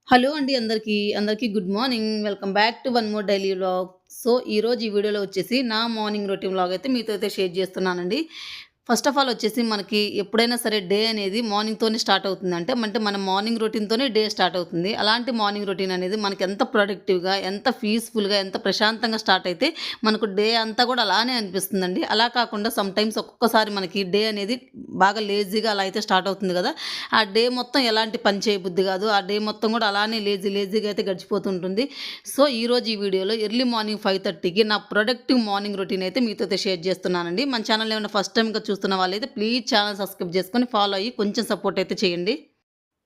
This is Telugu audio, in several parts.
హలో అండి అందరికీ good morning. Welcome back to one more daily vlog. So, ఈరోజు ఈ వీడియోలో వచ్చేసి నా మార్నింగ్ రొటీన్ వ్లాగ్ అయితే మీతో అయితే షేర్ చేస్తున్నానండి. ఫస్ట్ ఆఫ్ ఆల్ వచ్చేసి మనకి ఎప్పుడైనా సరే డే అనేది మార్నింగ్‌తోనే స్టార్ట్ అవుతుంది. అంటే మన మార్నింగ్ రొటీన్‌తోనే డే స్టార్ట్ అవుతుంది. అలాంటి మార్నింగ్ రొటీన్ అనేది మనకి ఎంత ప్రొడక్టివ్‌గా, ఎంత పీస్‌ఫుల్‌గా, ఎంత ప్రశాంతంగా స్టార్ట్ అయితే మనకు డే అంతా కూడా అలానే అనిపిస్తుందండి. అలా కాకుండా సమ్‌టైమ్స్ ఒక్కొక్కసారి మనకి డే అనేది బాగా లేజీగా అలా అయితే స్టార్ట్ అవుతుంది కదా! ఆ డే మొత్తం ఎలాంటి పని చేయబుద్ధి కాదు. ఆ డే మొత్తం కూడా అలానే లేజీగా అయితే గడిచిపోతూ ఉంటుంది. సో, ఈరోజు ఈ వీడియోలో ఎర్లీ మార్నింగ్ 5:30కి నా ప్రొడక్టివ్ మార్నింగ్ రొటీన్ అయితే మీతో అయితే షేర్ చేస్తున్నానండి. మన ఛానల్ ఏమైనా ఫస్ట్ టైమ్‌గా చూస్తున్న వాళ్ళైతే ప్లీజ్ ఛానల్ సబ్స్క్రైబ్ చేసుకొని ఫాలో అయ్యి కొంచెం సపోర్ట్ అయితే చేయండి.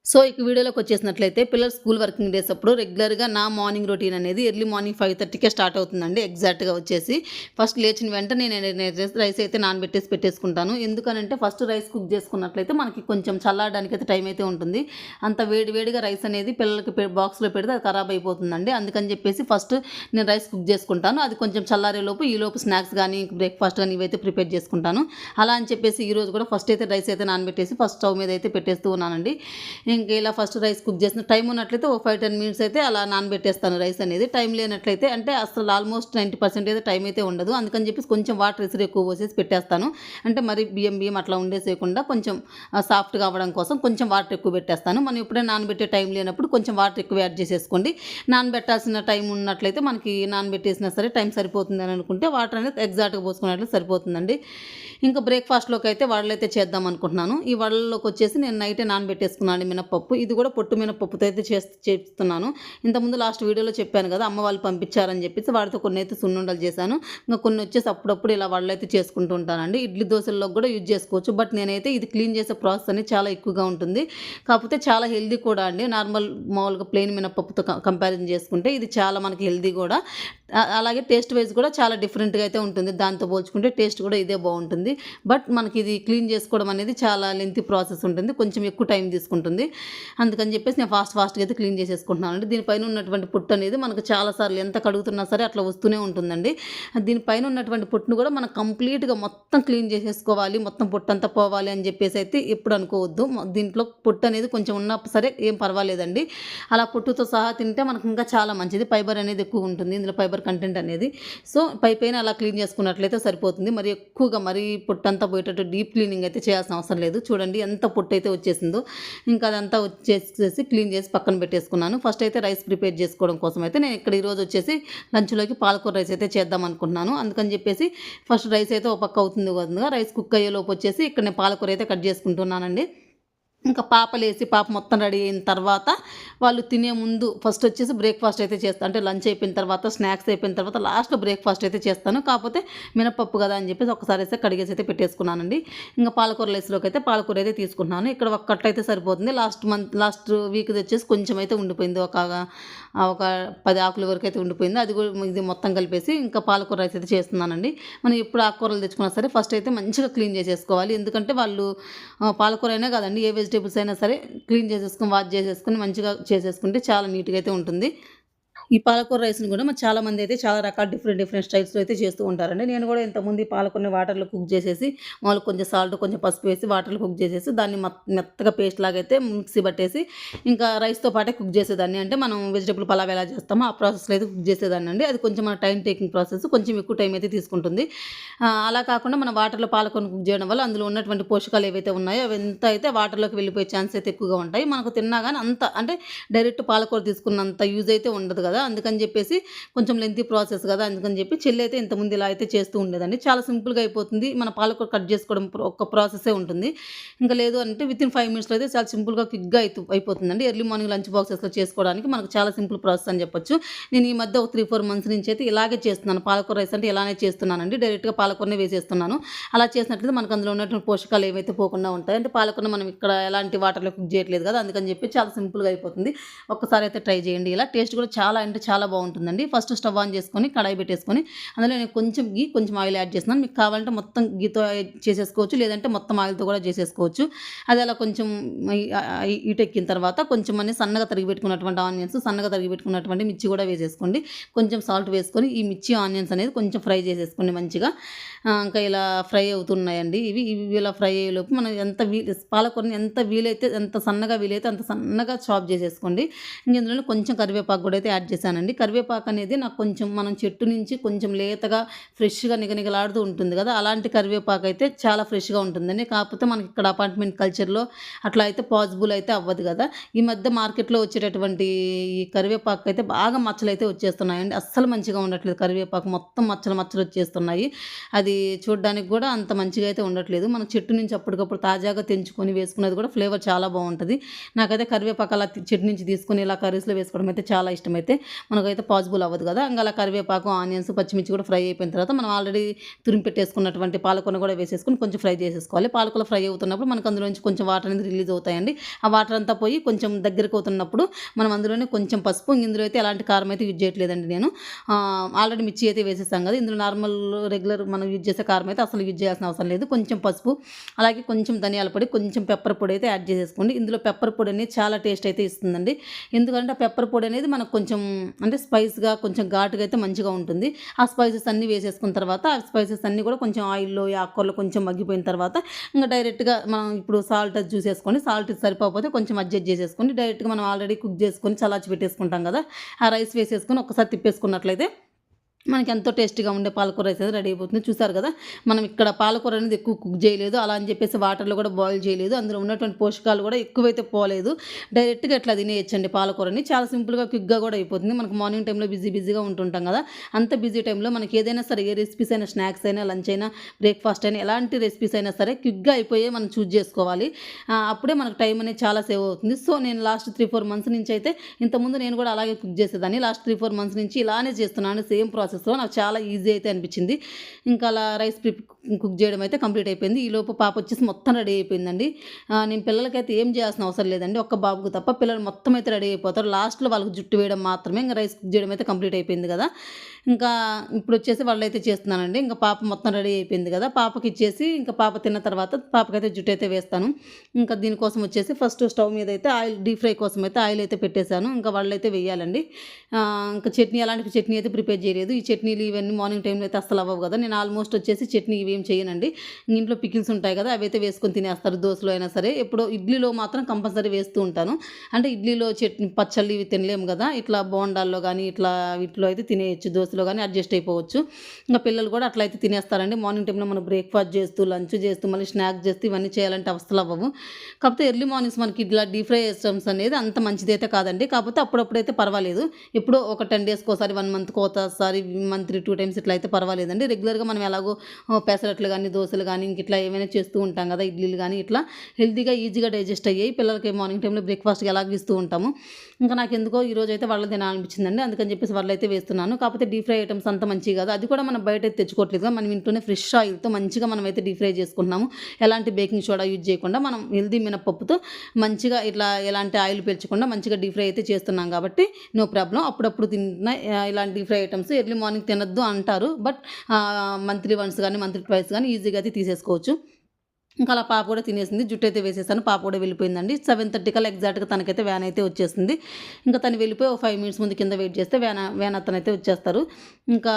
సో, ఇక వీడియోలోకొచ్చేసినట్లయితే పిల్లలు స్కూల్ వర్కింగ్ డేస్ అప్పుడు రెగ్యులర్‌గా నా మార్నింగ్ రొటీన్ అనేది ఎర్లీ మార్నింగ్ 5:30కే స్టార్ట్ అవుతుందండి. ఎగ్జాక్ట్‌గా వచ్చేసి ఫస్ట్ లేచిన వెంటనే నేను రైస్ అయితే నానబెట్టేసి పెట్టేసుకుంటాను. ఎందుకనంటే ఫస్ట్ రైస్ కుక్ చేసుకున్నట్లయితే మనకి కొంచెం చల్లారడానికైతే టైం అయితే ఉంటుంది. అంత వేడిగా రైస్ అనేది పిల్లలకి బాక్స్‌లో పెడితే అది ఖరాబ్ అయిపోతుందండి. అందుకని చెప్పేసి ఫస్ట్ నేను రైస్ కుక్ చేసుకుంటాను. అది కొంచెం చల్లారేలోపు ఈలోపు స్నాక్స్ గానీ, బ్రేక్‌ఫాస్ట్ గానీ ఇవైతే ప్రిపేర్ చేసుకుంటాను. అలా అని చెప్పేసి ఈరోజు కూడా ఫస్ట్ అయితే రైస్ అయితే నానబెట్టేసి ఫస్ట్ స్టవ్ మీద అయితే పెట్టేస్తూ ఉన్నానండి. ఇంక ఇలా ఫస్ట్ రైస్ కుక్ చేసిన టైం ఉన్నట్లయితే ఒక 5-10 మినిట్స్ అయితే అలా నానబెట్టేస్తాను రైస్ అనేది. టైం లేనట్లయితే అంటే అసలు ఆల్మోస్ట్ 90% అయితే టైం అయితే ఉండదు. అందుకని చెప్పేసి కొంచెం వాటర్ ఎసురు ఎక్కువ పోసేసి పెట్టేస్తాను. అంటే మరి బియ్యం అట్లా ఉండేసేయకుండా కొంచెం సాఫ్ట్‌గా అవ్వడం కోసం కొంచెం వాటర్ ఎక్కువ పెట్టేస్తాను. మనం ఎప్పుడైనా నానబెట్టే టైం లేనప్పుడు కొంచెం వాటర్ ఎక్కువ యాడ్ చేసేసుకోండి. నానబెట్టాల్సిన టైం ఉన్నట్లయితే మనకి నానబెట్టేసినా సరే టైం సరిపోతుందని అనుకుంటే వాటర్ అనేది ఎగ్జాక్ట్‌గా పోసుకున్నట్లు సరిపోతుందండి. ఇంకా బ్రేక్‌ఫాస్ట్‌లోకి అయితే వడలైతే చేద్దాం అనుకుంటున్నాను. ఈ వడల్లోకి వచ్చేసి నేను నైటే నానబెట్టేసుకున్నాను మినపప్పు. ఇది కూడా పొట్టు మినపప్పుతో అయితే చేస్తున్నాను. ఇంతకుముందు లాస్ట్ వీడియోలో చెప్పాను కదా! అమ్మ వాళ్ళు పంపించారని చెప్పేసి వాటితో కొన్నైతే సున్నుండలు చేశాను. ఇంకా కొన్ని వచ్చేసి అప్పుడప్పుడు ఇలా వడలైతే చేసుకుంటూ ఉంటానండి. ఇడ్లీ దోసల్లోకి కూడా యూజ్ చేసుకోవచ్చు. బట్ నేనైతే ఇది క్లీన్ చేసే ప్రాసెస్ అనేది చాలా ఎక్కువగా ఉంటుంది. కాకపోతే చాలా హెల్తీ కూడా అండి. మామూలుగా ప్లెయిన్ మినపప్పుతో కంపారిజన్ చేసుకుంటే ఇది చాలా మనకి హెల్తీ కూడా. అలాగే టేస్ట్ వైజ్ కూడా చాలా డిఫరెంట్‌గా అయితే ఉంటుంది. దాంతో పోల్చుకుంటే టేస్ట్ కూడా ఇదే బావుంటుంది. బట్ మనకి ఇది క్లీన్ చేసుకోవడం అనేది చాలా లెంతీ ప్రాసెస్ ఉంటుంది. కొంచెం ఎక్కువ టైం తీసుకుంటుంది. అందుకని చెప్పేసి నేను ఫాస్ట్‌గా అయితే క్లీన్ చేసేసుకుంటున్నానండి. దీనిపైన ఉన్నటువంటి పొట్టు అనేది మనకు చాలా సార్లు ఎంత కడుగుతున్నా సరే అట్లా వస్తూనే ఉంటుందండి. దీనిపైన ఉన్నటువంటి పొట్టును కూడా మనం కంప్లీట్‌గా మొత్తం క్లీన్ చేసేసుకోవాలి. మొత్తం పొట్టంతా పోవాలి అని చెప్పేసి అయితే ఎప్పుడు అనుకోవద్దు. దీంట్లో పొట్టు అనేది కొంచెం ఉన్నా సరే ఏం పర్వాలేదండి. అలా పొట్టుతో సహా తింటే మనకు ఇంకా చాలా మంచిది. ఫైబర్ అనేది ఎక్కువ ఉంటుంది. ఇందులో ఫైబర్ కంటెంట్ అనేది. సో, పైపైన అలా క్లీన్ చేసుకున్నట్లయితే సరిపోతుంది. మరి ఎక్కువగా మరీ పొట్టంతా పోయేటట్టు డీప్ క్లీనింగ్ అయితే చేయాల్సిన అవసరం లేదు. చూడండి ఎంత పొట్టయితే వచ్చేసిందో. ఇంకా అదంతా వచ్చేసేసి క్లీన్ చేసి పక్కన పెట్టేసుకున్నాను. ఫస్ట్ అయితే రైస్ ప్రిపేర్ చేసుకోవడం కోసం అయితే నేను ఇక్కడ ఈరోజు వచ్చేసి లంచ్‌లోకి పాలకూర రైస్ అయితే చేద్దాం అనుకుంటున్నాను. అందుకని చెప్పేసి ఫస్ట్ రైస్ అయితే ఒక పక్క అవుతుంది కదంగా రైస్ కుక్ అయ్యేలోపు వచ్చేసి ఇక్కడ నేను పాలకూర అయితే కట్ చేసుకుంటున్నానండి. ఇంకా పాప మొత్తం రెడీ అయిన తర్వాత వాళ్ళు తినే ముందు ఫస్ట్ వచ్చేసి బ్రేక్‌ఫాస్ట్ అయితే చేస్తా. అంటే లంచ్ అయిపోయిన తర్వాత, స్నాక్స్ అయిపోయిన తర్వాత లాస్ట్‌లో బ్రేక్‌ఫాస్ట్ అయితే చేస్తాను. కాకపోతే మినపప్పు కదా అని చెప్పేసి ఒక్కసారి కడిగేసి అయితే పెట్టేసుకున్నానండి. ఇంకా పాలకూర రైస్‌లోకి అయితే పాలకూర అయితే తీసుకుంటున్నాను. ఇక్కడ ఒక కట్ట అయితే సరిపోతుంది. లాస్ట్ వీక్‌ది వచ్చేసి కొంచెం అయితే ఉండిపోయింది. ఒక 10 ఆకుల వరకు అయితే ఉండిపోయింది. అది కూడా ఇది మొత్తం కలిపేసి ఇంకా పాలకూర రైస్ అయితే చేస్తున్నానండి. మనం ఎప్పుడు ఆకుకూరలు తెచ్చుకున్నా సరే ఫస్ట్ అయితే మంచిగా క్లీన్ చేసేసుకోవాలి. ఎందుకంటే వాళ్ళు పాలకూర అయినా కాదండి ఏ వెజిటబుల్స్ అయినా సరే క్లీన్ చేసేసుకొని, వాష్ చేసేసుకొని మంచిగా చేసేసుకుంటే చాలా నీట్‌గా అయితే ఉంటుంది. ఈ పాలకూర రైస్‌ని గూడా చాలామంది అయితే చాలా రకాల డిఫరెంట్ స్టైల్స్‌లో అయితే చేస్తూ ఉంటారండి. నేను గూడా ఇంతకుముందు ఈ పాలకూరని వాటర్‌లో కుక్ చేసేసి, మామూలుగా కొంచెం సాల్ట్, కొంచెం పసుపు వేసి వాటర్‌లో కుక్ చేసేసి, దాన్ని మెత్తగా పేస్ట్ లాగా అయితే మిక్సీ పట్టేసి, ఇంకా రైస్‌తో పాటే కుక్ చేసేదాన్ని. అంటే మనం వెజిటబుల్ పలావ్ ఎలా చేస్తామో ఆ ప్రాసెస్‌లో అయితే కుక్ చేసేదాన్నండి. అది కొంచెం మన టైమ్ టేకింగ్ ప్రాసెస్. కొంచెం ఎక్కువ టైం అయితే తీసుకుంటుంది. అలా కాకుండా మనం వాటర్‌లో పాలకూరను కుక్ చేయడం వల్ల అందులో ఉన్నటువంటి పోషకాలు ఏవైతే ఉన్నాయో అవంతా అయితే వాటర్‌లోకి వెళ్ళిపోయే ఛాన్స్ అయితే ఎక్కువగా ఉంటాయి. మనకు తిన్నా గాని అంత అంటే డైరెక్ట్ పాలకూర తీసుకున్నంత యూజ్ అయితే ఉండదు గదా! అందుకని జెప్పేసి కొంచెం లెంతీ ప్రాసెస్ గదా! అందుకని జెప్పి చెల్లయితే ఇంతకుముందు ఇలా అయితే చేస్తూ ఉండేదండి. చాలా సింపుల్‌గా అయిపోతుంది. మన పాలకూర కట్ జేసుకోవడం ఒక్క ప్రాసెసే ఉంటుంది. ఇంకా లేదు అంటే వితిన్ 5 మినిట్స్‌లో అయితే చాలా సింపుల్‌గా, క్విక్‌గా అయిపోతుందండి. ఎర్లీ మార్నింగ్ లంచ్ బాక్సెస్‌లో చేసుకోవడానికి మనకు చాలా సింపుల్ ప్రాసెస్ అని చెప్పొచ్చు. నేను ఈ మధ్య ఒక 3, 4 మంత్స్ నుంచి అయితే ఇలాగే చేస్తున్నాను. పాలకూర రైస్ అంటే ఇలానే చేస్తున్నానండి. డైరెక్ట్‌గా పాలకూరనే వేసేస్తున్నాను. అలా చేసినట్లయితే మనకు అందులో ఉన్నటువంటి పోషకాలు ఏవైతే పోకుండా ఉంటాయి. అంటే పాలకూర మనం ఇక్కడ ఎలాంటి వాటర్‌లో కుక్ చేయట్లేదు గదా! అందుకని జెప్పి చాలా సింపుల్‌గా అయిపోతుంది. ఒక్కసారి అయితే ట్రై చేయండి. ఇలా టేస్ట్ కూడా చాలా అంటే చాలా బాగుంటుందండి. ఫస్ట్ స్టవ్ ఆన్ చేసుకొని కడాయి పెట్టేసుకొని అందులో నేను కొంచెం గీ, కొంచెం ఆయిల్ యాడ్ చేస్తున్నాను. మీకు కావాలంటే మొత్తం గీతో చేసేసుకోవచ్చు, లేదంటే మొత్తం ఆయిల్తో కూడా చేసేసుకోవచ్చు. అది అలా కొంచెం ఈటెక్కిన తర్వాత కొంచెం అన్ని సన్నగా తరిగి పెట్టుకున్నటువంటి ఆనియన్స్, సన్నగా తరిగి పెట్టుకున్నటువంటి మిర్చి కూడా వేసేసుకోండి. కొంచెం సాల్ట్ వేసుకొని ఈ మిర్చి ఆనియన్స్ అనేది కొంచెం ఫ్రై చేసేసుకోండి మంచిగా. ఇంకా ఇలా ఫ్రై అవుతున్నాయండి. ఇవి ఇలా ఫ్రై అయ్యేలోపు మనం పాలకూరని ఎంత సన్నగా వీలైతే అంత సన్నగా చాప్ చేసేసుకోండి. ఇందులో కొంచెం కరివేపాకు కూడా అయితే యాడ్ చేశానండి. కరివేపాకు అనేది నాకు కొంచెం మనం చెట్టు నుంచి కొంచెం లేతగా ఫ్రెష్గా నిగనిగలాడుతూ ఉంటుంది కదా, అలాంటి కరివేపాకు అయితే చాలా ఫ్రెష్గా ఉంటుందండి. కాకపోతే మనకి ఇక్కడ అపార్ట్మెంట్ కల్చర్లో అట్లా అయితే పాసిబుల్ అయితే అవ్వదు కదా. ఈ మధ్య మార్కెట్లో వచ్చేటటువంటి ఈ కరివేపాకు అయితే బాగా మచ్చలు అయితే వచ్చేస్తున్నాయండి. అస్సలు మంచిగా ఉండట్లేదు కరివేపాకు, మొత్తం మచ్చలు మచ్చలు వచ్చేస్తున్నాయి. అది చూడడానికి కూడా అంత మంచిగా అయితే ఉండట్లేదు. మన చెట్టు నుంచి అప్పటికప్పుడు తాజాగా తెంచుకొని వేసుకున్నది కూడా ఫ్లేవర్ చాలా బాగుంటుంది. నాకైతే కరివేపాకు అలా చెట్టు నుంచి తీసుకొని ఇలా కర్రీస్లో వేసుకోవడం అయితే చాలా ఇష్టమైతే మనకైతే పాసిబుల్ అవ్వదు కదా. ఇంకా అలా కరివేపాకు, ఆనియన్స్, పచ్చిమిర్చి కూడా ఫ్రై అయిపోయిన తర్వాత మనం ఆల్రెడీ తురిమి పెట్టేసుకున్నటువంటి పాలకూర కూడా వేసేసుకొని కొంచెం ఫ్రై చేసేసుకోవాలి. పాలకూర ఫ్రై అవుతున్నప్పుడు మనకు అందులోంచి కొంచెం వాటర్ అనేది రిలీజ్ అవుతాయండి. ఆ వాటర్ అంతా పోయి కొంచెం దగ్గరకు అవుతున్నప్పుడు మనం అందులోనే కొంచెం పసుపు, ఇందులో అయితే ఎలాంటి కారం అయితే యూజ్ చేయట్లేదండి నేను. ఆల్రెడీ మిర్చి అయితే వేసేసాం కదా, ఇందులో నార్మల్ రెగ్యులర్ మనం యూజ్ చేసే కారం అయితే అసలు యూజ్ చేయాల్సిన అవసరం లేదు. కొంచెం పసుపు, అలాగే కొంచెం ధనియాల పొడి, కొంచెం పెప్పర్ పొడి అయితే యాడ్ చేసేసుకోండి. ఇందులో పెప్పర్ పొడి అనేది చాలా టేస్ట్ అయితే ఇస్తుందండి. ఎందుకంటే ఆ పెప్పర్ పొడి అనేది మనకు కొంచెం అంటే స్పైస్గా కొంచెం ఘాటుగా అయితే మంచిగా ఉంటుంది. ఆ స్పైసెస్ అన్నీ వేసేసుకున్న తర్వాత ఆ స్పైసెస్ అన్నీ కూడా కొంచెం ఆయిల్లో, ఆకుకూరలో కొంచెం మగ్గిపోయిన తర్వాత ఇంకా డైరెక్ట్గా మనం ఇప్పుడు సాల్ట్ అది చూసేసుకొని, సాల్ట్ సరిపోకపోతే కొంచెం అడ్జస్ట్ చేసేసుకొని డైరెక్ట్గా మనం ఆల్రెడీ కుక్ చేసుకొని చల్లార్చి పెట్టేసుకుంటాం కదా, ఆ రైస్ వేసేసుకొని ఒకసారి తిప్పేసుకున్నట్లయితే మనకి ఎంతో టేస్టీగా ఉండే పాలకూర రైస్ అయితే రెడీ అయిపోతుంది. చూసారు కదా, మనం ఇక్కడ పాలకూర అనేది ఎక్కువ కుక్ చేయలేదు, అలా అని చెప్పేసి వాటర్లో కూడా బాయిల్ చేయలేదు, అందులో ఉన్నటువంటి పోషకాలు కూడా ఎక్కువైతే పోలేదు. డైరెక్ట్గా ఎట్లా తినేయచ్చండి పాలకూరని, చాలా సింపుల్గా క్విక్గా కూడా అయిపోతుంది. మనకు మార్నింగ్ టైంలో బిజీగా ఉంటుంటాం కదా, అంత బిజీ టైంలో మనకి ఏదైనా సరే, ఏ రెసిపీస్ అయినా, స్నాక్స్ అయినా, లంచ్ అయినా, బ్రేక్ఫాస్ట్ అయినా, ఎలాంటి రెసిపీస్ అయినా సరే క్విక్గా అయిపోయే మనం చూస్ చేసుకోవాలి. అప్పుడే మనకు టైం అనేది చాలా సేవ్ అవుతుంది. సో నేను లాస్ట్ 3-4 మంత్స్ నుంచి అయితే, ఇంతకుముందు నేను కూడా అలాగే కుక్ చేసేదాన్ని, లాస్ట్ 3-4 మంత్స్ నుంచి ఇలానే చేస్తున్నాను, సేమ్ ప్రాసెస్. నాకు చాలా ఈజీ అయితే అనిపించింది. ఇంకా అలా రైస్ కుక్ చేయడం అయితే కంప్లీట్ అయిపోయింది. ఈలోపు పాప వచ్చేసి మొత్తం రెడీ అయిపోయిందండి. నేను పిల్లలకైతే ఏం చేయాల్సిన అవసరం లేదండి, ఒక్క బాబుకు తప్ప పిల్లలు మొత్తం అయితే రెడీ అయిపోతారు. లాస్ట్లో వాళ్ళకి జుట్టు వేయడం మాత్రమే, ఇంకా రైస్ కుక్ చేయడం అయితే కంప్లీట్ అయిపోయింది కదా. ఇంకా ఇప్పుడు వచ్చేసి వాళ్ళైతే చేస్తున్నానండి. ఇంకా పాప మొత్తం రెడీ అయిపోయింది కదా, పాపకి ఇచ్చేసి ఇంకా పాప తిన్న తర్వాత పాపకైతే జుట్టు అయితే వేస్తాను. ఇంకా దీనికోసం వచ్చేసి ఫస్ట్ స్టవ్ మీద అయితే ఆయిల్, డీప్ ఫ్రై కోసం అయితే ఆయిల్ అయితే పెట్టేశాను. ఇంకా వాళ్ళైతే వేయాలండి. ఇంకా చట్నీ, అలాంటి చట్నీ అయితే ప్రిపేర్ చేయలేదు. ఈ చట్నీలు ఇవన్నీ మార్నింగ్ టైంలో అయితే అస్సలు అవ్వవు కదా. నేను ఆల్మోస్ట్ వచ్చేసి చట్నీ ఇవేం చేయనండి. ఇంట్లో పికిల్స్ ఉంటాయి కదా, అవి అయితే వేసుకొని తినేస్తారు, దోశలో అయినా సరే. ఎప్పుడో ఇడ్లీలో మాత్రం కంపల్సరీ వేస్తూ ఉంటాను. అంటే ఇడ్లీలో చట్నీ, పచ్చళ్ళు ఇవి తినలేము కదా, ఇట్లా బోండాల్లో కానీ ఇట్లా వీటిలో అయితే తినేయచ్చు, దోశలో కానీ అడ్జస్ట్ అయిపోవచ్చు. ఇంకా పిల్లలు కూడా అట్లా అయితే తినేస్తారండి. మార్నింగ్ టైంలో మనం బ్రేక్ఫాస్ట్ చేస్తూ, లంచ్ చేస్తూ, మళ్ళీ స్నాక్స్ చేస్తూ ఇవన్నీ చేయాలంటే అస్సలు అవ్వవు. కాకపోతే ఎర్లీ మార్నింగ్స్ మనకి ఇట్లా డీప్ ఫ్రై ఐటమ్స్ అనేది అంత మంచిదైతే కాదండి. కాకపోతే అప్పుడప్పుడైతే పర్వాలేదు. ఎప్పుడో ఒక 10 డేస్కి ఒకసారి, 1 మంత్కి ఒకసారి, మంత్లీ 2 టైమ్స్ ఇట్లా అయితే పర్వాలేదండి. రెగ్యులర్గా మనం ఎలాగో పెసరట్లు కానీ, దోశలు కానీ, ఇంక ఇట్లా ఏమైనా చేస్తూ ఉంటాం కదా, ఇడ్లీలు కానీ, ఇట్లా హెల్తీగా ఈజీగా డైజెస్ట్ అయ్యాయి పిల్లలకి మార్నింగ్ టైంలో బ్రేక్ఫాస్ట్కి ఎలాగ ఇస్తూ ఉంటాము. ఇంకా నాకు ఎందుకో ఈరోజు అయితే వాళ్ళు తినాలనిపించిందండి, అందుకని చెప్పేసి వాళ్ళు అయితే వేస్తున్నాను. కాకపోతే డీప్ ఫ్రై ఐటమ్స్ అంత మంచిగా కాదు, అది కూడా మనం బయట అయితే తెచ్చుకోవట్లేదుగా, మనం ఇంట్లోనే ఫ్రెష్ ఆయిల్తో మంచిగా మనం అయితే డీప్ ఫ్రై చేసుకుంటున్నాము. ఎలాంటి బేకింగ్ సోడా యూజ్ చేయకుండా మనం హెల్దీ మినపప్పుతో మంచిగా ఇట్లా ఎలాంటి ఆయిల్ పీల్చకుండా మంచిగా డీప్ ఫ్రై అయితే చేస్తున్నాం కాబట్టి నో ప్రాబ్లం. అప్పుడప్పుడు తిన్న ఇలాంటి deep fry items early morning తినొద్దు అంటారు, బట్ మంత్లీ వన్స్ కానీ, మంత్లీ ట్వైస్ కానీ ఈజీగా అయితే తీసేసుకోవచ్చు. ఇంకా అలా పాప కూడా తినేసింది, జుట్టు అయితే వేసేసాను, పాప కూడా వెళ్ళిపోయిందండి. 7:30 కల్లా ఎగ్జాక్ట్గా తనకైతే వ్యాన్ అయితే వచ్చేసింది. ఇంకా తను వెళ్ళిపోయి ఒక 5 మినిట్స్ ముందు కింద వెయిట్ చేస్తే వ్యాన్ అతనైతే వచ్చేస్తారు. ఇంకా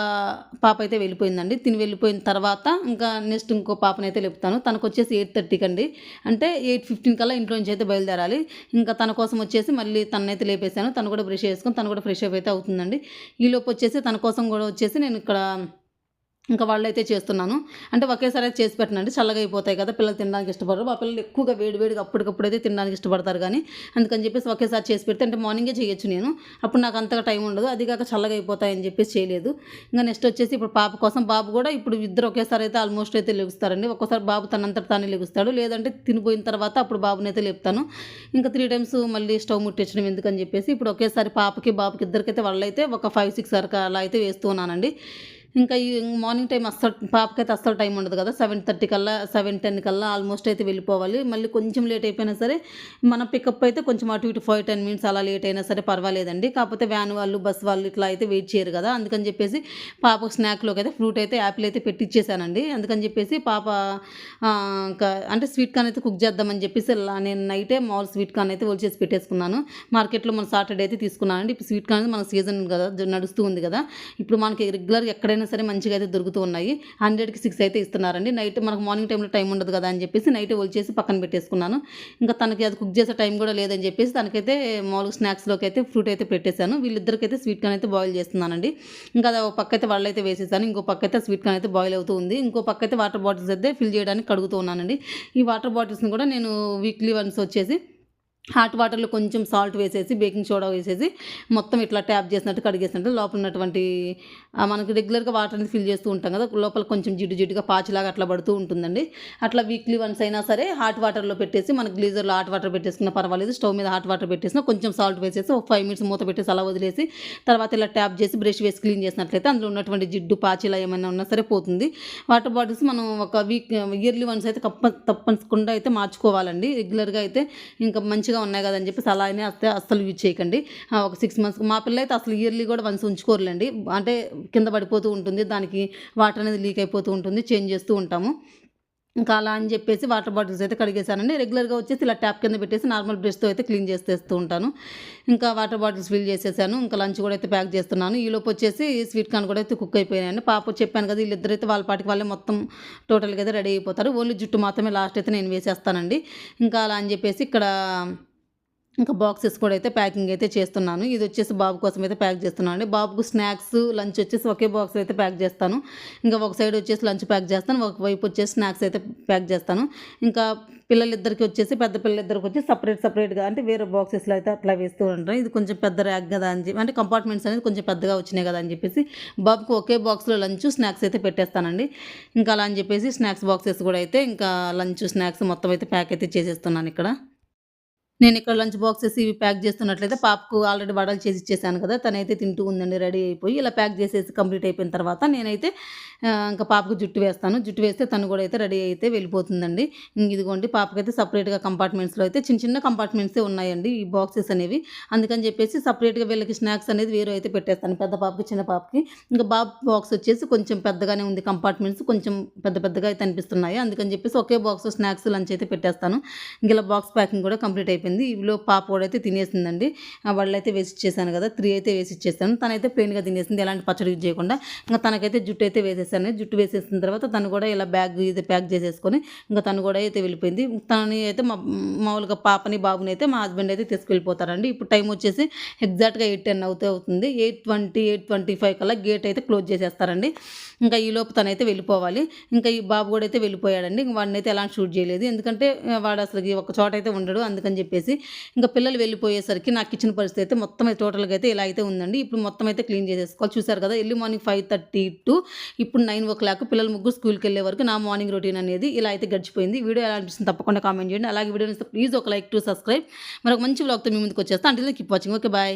పాప అయితే వెళ్ళిపోయిందండి. తిని వెళ్ళిపోయిన తర్వాత ఇంకా నెక్స్ట్ ఇంకో పాపనైతే లేపుతాను. తనకు వచ్చేసి 8:30 అండి, అంటే 8:15 కల్లా ఇంట్లో నుంచి అయితే బయలుదేరాలి. ఇంకా తన కోసం వచ్చేసి మళ్ళీ తనైతే లేపేశాను. తను కూడా బ్రష్ చేసుకొని తను కూడా ఫ్రెష్ అప్ అయితే అవుతుందండి. ఈలోపు వచ్చేసి తన కోసం కూడా వచ్చేసి నేను ఇక్కడ ఇంకా వాళ్ళైతే చేస్తున్నాను. అంటే ఒకేసారి అయితే చేసి పెట్టనండి, చల్లగా అయిపోతాయి కదా, పిల్లలు తినడానికి ఇష్టపడరు. మా పిల్లలు ఎక్కువగా వేడిగా అప్పటికప్పుడు అయితే తినడానికి ఇష్టపడతారు. కానీ అందుకని చెప్పేసి ఒకేసారి చేసి పెడితే, అంటే మార్నింగే చేయొచ్చు నేను, అప్పుడు నాకు అంతగా టైం ఉండదు, అది కాక చల్లగా అయిపోతాయని చెప్పేసి చేయలేదు. ఇంకా నెక్స్ట్ వచ్చేసి ఇప్పుడు పాప కోసం, బాబు కూడా ఇప్పుడు ఇద్దరు ఒకేసారి అయితే ఆల్మోస్ట్ అయితే లెగుస్తారండి. ఒక్కోసారి బాబు తనంతట తానే లెగుస్తాడు, లేదంటే తినిపోయిన తర్వాత అప్పుడు బాబుని అయితే లేపుతాను. ఇంకా 3 టైమ్స్ మళ్ళీ స్టవ్ ముట్టించడం ఎందుకని చెప్పేసి ఇప్పుడు ఒకేసారి పాపకి బాబుకి ఇద్దరికైతే వాళ్ళైతే ఒక 5-6 వరకు అలా అయితే వేస్తూ ఉన్నానండి. ఇంకా ఈ మార్నింగ్ టైం పాపకైతే అస్సలు టైం ఉండదు కదా! 7:30 కల్లా 7:10 కల్లా ఆల్మోస్ట్ అయితే వెళ్ళిపోవాలి. మళ్ళీ కొంచెం లేట్ అయిపోయినా సరే మన పికప్ అయితే కొంచెం అటు ఇటు 5, 10 మినిట్స్ అలా లేట్ అయినా సరే పర్వాలేదండి. కాకపోతే వ్యాన్ వాళ్ళు, బస్ వాళ్ళు ఇట్లా అయితే వెయిట్ చేయరు కదా! అందుకని చెప్పేసి పాపకు స్నాక్‌లోకైతే ఫ్రూట్ అయితే యాపిల్ అయితే పెట్టిచ్చేసానండి. అందుకని చెప్పేసి పాప ఇంకా అంటే స్వీట్ కార్న్ అయితే కుక్ చేద్దామని చెప్పేసి నేను నైటే మామూలు స్వీట్ కార్న్ అయితే ఒలిచేసి పెట్టేసుకున్నాను. మార్కెట్‌లో మన సాటర్‌డే అయితే తీసుకున్నానండి. ఇప్పుడు స్వీట్ కార్న్ మన సీజన్ కదా! నడుస్తూ ఉంది కదా! ఇప్పుడు మనకి రెగ్యులర్‌గా ఎక్కడైనా సరే మంచిగా అయితే దొరుకుతూ ఉన్నాయి. 100కి 6 అయితే ఇస్తున్నారండి. నైట్ మనకు మార్నింగ్ టైంలో టైం ఉండదు కదా అని చెప్పేసి నైటే ఒలిచేసి పక్కన పెట్టేసుకున్నాను. ఇంకా తనకి అది కుక్ చేసే టైం కూడా లేదని చెప్పేసి తనకైతే మామూలుగా స్నాక్స్‌లోకి అయితే ఫ్రూట్ అయితే పెట్టేశాను. వీళ్ళిద్దరికైతే స్వీట్ కార్న్ అయితే బాయిల్ చేస్తున్నానండి. ఇంకా అది ఒక పక్క అయితే వాళ్ళైతే వేసేసాను. ఇంకో పక్క అయితే స్వీట్ కార్న్ అయితే బాయిల్ అవుతూ ఉంది. ఇంకో పక్క అయితే వాటర్ బాటిల్స్ అయితే ఫిల్ చేయడానికి కడుగుతూ ఉన్నానండి. ఈ వాటర్ బాటిల్స్‌ని కూడా నేను వీక్లీ వన్స్ వచ్చేసి హాట్ వాటర్‌లో కొంచెం సాల్ట్ వేసేసి, బేకింగ్ సోడా వేసేసి మొత్తం ఇట్లా ట్యాప్ చేసినట్టు కడిగేసినట్టు లోపల ఉన్నటువంటి మనకి రెగ్యులర్‌గా వాటర్ అనేది ఫిల్ చేస్తూ ఉంటాం కదా! లోపల కొంచెం జిడ్డు జిడ్డుగా పాచిలాగా అట్లా పడుతూ ఉంటుందండి. అట్లా వీక్లీ వన్స్ అయినా సరే హాట్ వాటర్‌లో పెట్టేసి మనకి గ్లీజర్‌లో హాట్ వాటర్ పెట్టేసుకున్నా పర్వాలేదు. స్టవ్ మీద హాట్ వాటర్ పెట్టేసినా కొంచెం సాల్ట్ వేసేసి ఒక 5 మినిట్స్ మూత పెట్టేసి అలా వదిలేసి తర్వాత ఇలా ట్యాప్ చేసి బ్రష్ వేసి క్లీన్ చేసినట్లయితే అందులో ఉన్నటువంటి జిడ్డు, పాచి ఇలా ఏమైనా ఉన్నా సరే పోతుంది. వాటర్ బాటిల్స్ మనం ఒక ఇయర్లీ వన్స్ అయితే తప్పకుండా అయితే మార్చుకోవాలండి. రెగ్యులర్‌గా అయితే ఇంకా మంచిగా ఉన్నాయి కదా అని చెప్పేసి అలా అయినా అస్సలు యూజ్ చేయకండి. ఒక 6 మంత్స్ మా పిల్లలైతే అసలు ఇయర్లీ కూడా వన్స్ ఉంచుకోరులేండి. అంటే కింద పడిపోతూ ఉంటుంది. దానికి వాటర్ అనేది లీక్ అయిపోతూ ఉంటుంది. చేంజ్ చేస్తూ ఉంటాము. ఇంకా అలా అని చెప్పేసి వాటర్ బాటిల్స్ అయితే కడిగేసానండి. రెగ్యులర్‌గా వచ్చేసి ఇలా ట్యాప్ కింద పెట్టేసి నార్మల్ బ్రష్‌తో అయితే క్లీన్ చేసేస్తూ ఉంటాను. ఇంకా వాటర్ బాటిల్స్ ఫిల్ చేసేసాను. ఇంకా లంచ్ కూడా అయితే ప్యాక్ చేస్తున్నాను. ఈలోపు వచ్చేసి స్వీట్ కార్న్ కూడా అయితే కుక్ అయిపోయాయండి. పాప చెప్పాను కదా! వీళ్ళిద్దరైతే వాళ్ళ పాటికి వాళ్ళే మొత్తం టోటల్‌గా అయితే రెడీ అయిపోతారు. ఓన్లీ జుట్టు మాత్రమే లాస్ట్ అయితే నేను వేసేస్తానండి. ఇంకా అలా అని చెప్పేసి ఇక్కడ ఇంకా బాక్సెస్ కూడా అయితే ప్యాకింగ్ అయితే చేస్తున్నాను. ఇది వచ్చేసి బాబు కోసం అయితే ప్యాక్ చేస్తున్నాను అండి. బాబుకు స్నాక్స్, లంచ్ వచ్చేసి ఒకే బాక్స్‌లో అయితే ప్యాక్ చేస్తాను. ఇంకా ఒక సైడ్ వచ్చేసి లంచ్ ప్యాక్ చేస్తాను. ఒకవైపు వచ్చేసి స్నాక్స్ అయితే ప్యాక్ చేస్తాను. ఇంకా పిల్లలిద్దరికి వచ్చేసి పెద్ద పిల్లలిద్దరికి వచ్చి సెపరేట్‌గా అంటే వేరే బాక్సెస్‌లో అయితే అట్లా వేస్తూ ఉంటాను. ఇది కొంచెం పెద్ద ర్యాక్ కదా అని చెప్పి అంటే కంపార్ట్మెంట్స్ అనేది కొంచెం పెద్దగా వచ్చినాయి కదా అని చెప్పేసి బాబుకి ఒకే బాక్స్‌లో లంచ్, స్నాక్స్ అయితే పెట్టేస్తానండి. ఇంకా అలా అని చెప్పేసి స్నాక్స్ బాక్సెస్ కూడా అయితే ఇంకా లంచ్, స్నాక్స్ మొత్తం అయితే ప్యాక్ అయితే చేసేస్తున్నాను ఇక్కడ. నేనిక్కడ లంచ్ బాక్సెస్ ఇవి ప్యాక్ చేస్తున్నట్లయితే పాపకు ఆల్రెడీ వడలు చేసి ఇచ్చేసాను కదా! తనైతే తింటూ ఉందండి రెడీ అయిపోయి. ఇలా ప్యాక్ చేసేసి కంప్లీట్ అయిపోయిన తర్వాత నేనైతే ఇంకా పాపకు జుట్టు వేస్తాను. జుట్టు వేస్తే తను కూడా అయితే రెడీ అయితే వెళ్ళిపోతుందండి. ఇదిగోండి పాపకైతే సెపరేట్‌గా కంపార్ట్మెంట్స్‌లో అయితే చిన్న చిన్న కంపార్ట్మెంట్సే ఉన్నాయండి ఈ బాక్సెస్ అనేవి. అందుకని చెప్పేసి సెపరేట్‌గా వీళ్ళకి స్నాక్స్ అనేది వేరే అయితే పెట్టేస్తాను. పెద్ద పాపకి, చిన్న పాపకి. ఇంకా బాబు బాక్స్ వచ్చేసి కొంచెం పెద్దగానే ఉంది కంపార్ట్మెంట్స్. కొంచెం పెద్ద పెద్దగా అయితే అనిపిస్తున్నాయి. అందుకని చెప్పేసి ఒకే బాక్స్‌లో స్నాక్స్, లంచ్ అయితే పెట్టేస్తాను. ఇంక ఇలా బాక్స్ ప్యాకింగ్ కూడా కంప్లీట్ అయిపోయింది. ఈలోపు పాప కూడా అయితే తినేసిందండి. వడలైతే వేసి ఇచ్చేసాను కదా! 3 అయితే వేసి ఇచ్చేసాను. తనైతే ప్లెయిన్‌గా తినేసింది. ఎలాంటి పచ్చడి యూజ్ చేయకుండా. ఇంక తనకైతే జుట్టు అయితే వేసేసాను. జుట్టు వేసేసిన తర్వాత తను కూడా ఇలా బ్యాగ్ ఇది ప్యాక్ చేసేసుకొని ఇంక తను కూడా అయితే వెళ్ళిపోయింది. తనని అయితే మామూలుగా పాపని, బాబుని అయితే మా హస్బెండ్ అయితే తీసుకెళ్ళిపోతారండి. ఇప్పుడు టైం వచ్చేసి ఎగ్జాక్ట్‌గా 8:10 అవుతుంది. 8:20, 8:25 కల్లా గేట్ అయితే క్లోజ్ చేసేస్తారండి. ఇంకా ఈలోపు తనైతే వెళ్ళిపోవాలి. ఇంకా ఈ బాబు కూడా అయితే వెళ్ళిపోయాడండి. ఇంక వాడినైతే ఎలాంటి షూట్ చేయలేదు. ఎందుకంటే వాడు అసలుకి ఒక చోట అయితే ఉండడు. అందుకని చెప్పేసి ఇంకా పిల్లలు వెళ్ళిపోయేసరికి నా కిచెన్ పరిస్థితి అయితే మొత్తం అయితే టోటల్‌గా అయితే ఇలా అయితే ఉందండి. ఇప్పుడు మొత్తం అయితే క్లీన్ చేసేసుకోవాలి. చూసారు కదా! ఎర్లీ మార్నింగ్ 5:30 టు ఇప్పుడు 9:00 పిల్లలు ముగ్గురు స్కూల్‌కెళ్ళే వరకు నా మార్నింగ్ రొటీన్ అనేది ఇలా అయితే గడిచిపోయింది. వీడియో ఎలా అనిపిస్తుంది తప్పకుండా కామెంట్ చేయండి. అలాగే వీడియో నచ్చితే ప్లీజ్ ఒక లైక్ టు సబ్స్క్రైబ్. మరొక మంచి వ్లాగ్‌తో మీ ముందుకు వచ్చేస్తా. Until then keep watching. Okay. Bye.